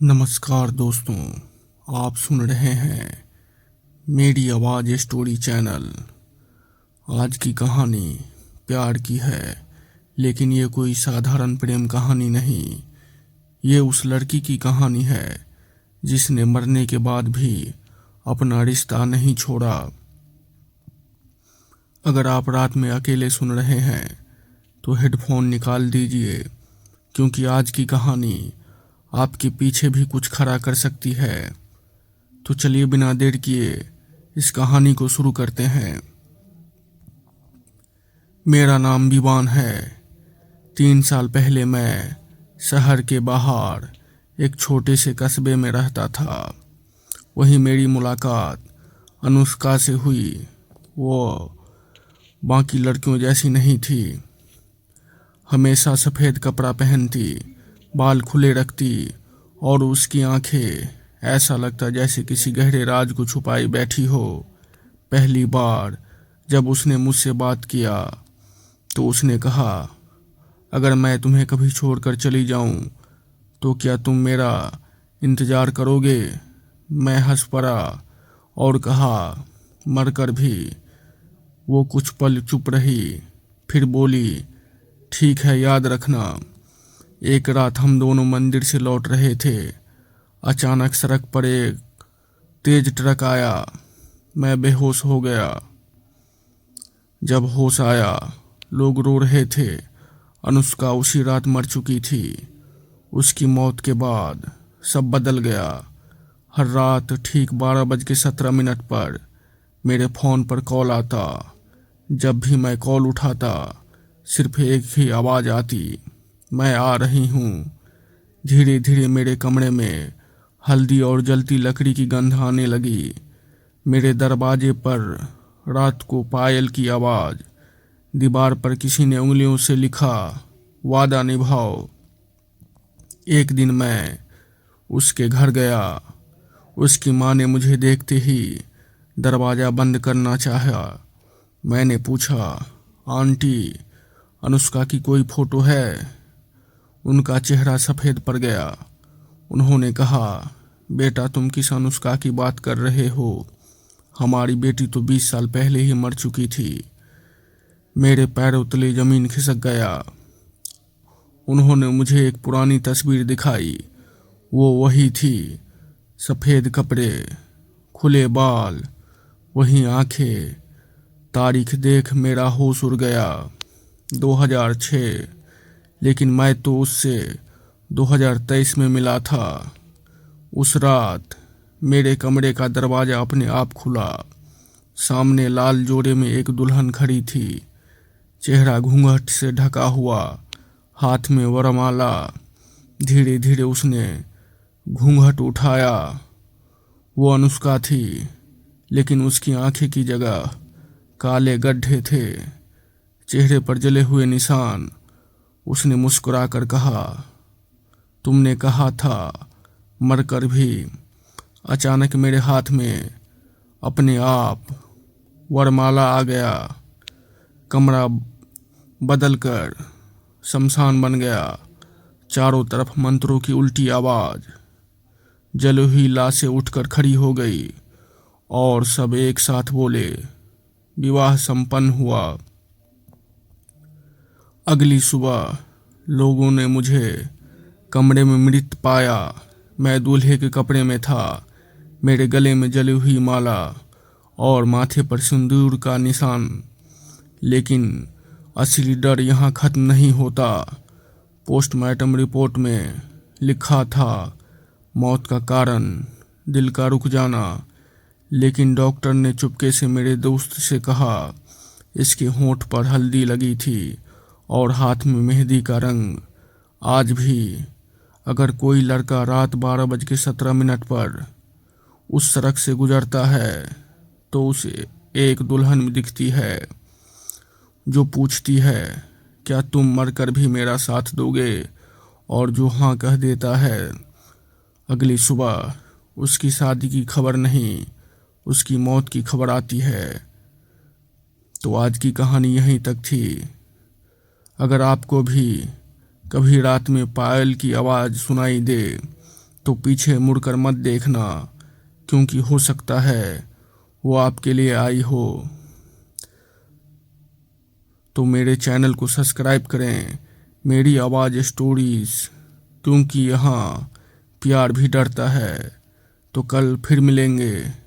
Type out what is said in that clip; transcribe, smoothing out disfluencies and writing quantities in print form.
नमस्कार दोस्तों, आप सुन रहे हैं मेरी आवाज़ स्टोरी चैनल। आज की कहानी प्यार की है, लेकिन ये कोई साधारण प्रेम कहानी नहीं। ये उस लड़की की कहानी है जिसने मरने के बाद भी अपना रिश्ता नहीं छोड़ा। अगर आप रात में अकेले सुन रहे हैं तो हेडफोन निकाल दीजिए, क्योंकि आज की कहानी आपके पीछे भी कुछ खड़ा कर सकती है। तो चलिए बिना देर किए इस कहानी को शुरू करते हैं। मेरा नाम विवान है। 3 साल पहले मैं शहर के बाहर एक छोटे से कस्बे में रहता था। वहीं मेरी मुलाकात अनुष्का से हुई। वो बाकी लड़कियों जैसी नहीं थी। हमेशा सफ़ेद कपड़ा पहनती, बाल खुले रखती और उसकी आंखें ऐसा लगता जैसे किसी गहरे राज को छुपाई बैठी हो। पहली बार जब उसने मुझसे बात किया तो उसने कहा, अगर मैं तुम्हें कभी छोड़कर चली जाऊं तो क्या तुम मेरा इंतज़ार करोगे? मैं हंस पड़ा और कहा, मरकर भी। वो कुछ पल चुप रही, फिर बोली, ठीक है, याद रखना। एक रात हम दोनों मंदिर से लौट रहे थे। अचानक सड़क पर एक तेज ट्रक आया। मैं बेहोश हो गया। जब होश आया, लोग रो रहे थे। अनुष्का उसी रात मर चुकी थी। उसकी मौत के बाद सब बदल गया। हर रात ठीक 12:17 पर मेरे फ़ोन पर कॉल आता। जब भी मैं कॉल उठाता, सिर्फ एक ही आवाज़ आती, मैं आ रही हूँ। धीरे धीरे मेरे कमरे में हल्दी और जलती लकड़ी की गंध आने लगी। मेरे दरवाजे पर रात को पायल की आवाज़। दीवार पर किसी ने उंगलियों से लिखा, वादा निभाओ। एक दिन मैं उसके घर गया। उसकी माँ ने मुझे देखते ही दरवाज़ा बंद करना चाहा। मैंने पूछा, आंटी, अनुष्का की कोई फ़ोटो है? उनका चेहरा सफ़ेद पड़ गया। उन्होंने कहा, बेटा, तुम किस अनुष्का की बात कर रहे हो? हमारी बेटी तो 20 साल पहले ही मर चुकी थी। मेरे पैरों तले ज़मीन खिसक गया। उन्होंने मुझे एक पुरानी तस्वीर दिखाई। वो वही थी, सफ़ेद कपड़े, खुले बाल, वही आंखें। तारीख देख मेरा होश उड़ गया। 2006। लेकिन मैं तो उससे 2023 में मिला था। उस रात मेरे कमरे का दरवाज़ा अपने आप खुला। सामने लाल जोड़े में एक दुल्हन खड़ी थी, चेहरा घूंघट से ढका हुआ, हाथ में वरमाला। धीरे धीरे उसने घूंघट उठाया। वो अनुष्का थी, लेकिन उसकी आंखें की जगह काले गड्ढे थे, चेहरे पर जले हुए निशान। उसने मुस्कुराकर कहा, तुमने कहा था मरकर भी। अचानक मेरे हाथ में अपने आप वरमाला आ गया। कमरा बदलकर शमशान बन गया। चारों तरफ मंत्रों की उल्टी आवाज़। जली हुई लाशें उठकर खड़ी हो गई और सब एक साथ बोले, विवाह संपन्न हुआ। अगली सुबह लोगों ने मुझे कमरे में मृत पाया। मैं दूल्हे के कपड़े में था, मेरे गले में जली हुई माला और माथे पर सिंदूर का निशान। लेकिन असली डर यहाँ खत्म नहीं होता। पोस्टमार्टम रिपोर्ट में लिखा था, मौत का कारण दिल का रुक जाना। लेकिन डॉक्टर ने चुपके से मेरे दोस्त से कहा, इसके होंठ पर हल्दी लगी थी और हाथ में मेहंदी का रंग। आज भी अगर कोई लड़का रात 12:17 पर उस सड़क से गुजरता है तो उसे एक दुल्हन दिखती है जो पूछती है, क्या तुम मरकर भी मेरा साथ दोगे? और जो हाँ कह देता है। अगली सुबह उसकी शादी की खबर नहीं, उसकी मौत की खबर आती है। तो आज की कहानी यहीं तक थी। अगर आपको भी कभी रात में पायल की आवाज़ सुनाई दे तो पीछे मुड़कर मत देखना, क्योंकि हो सकता है वो आपके लिए आई हो। तो मेरे चैनल को सब्सक्राइब करें, मेरी आवाज़ स्टोरीज, क्योंकि यहाँ प्यार भी डरता है। तो कल फिर मिलेंगे।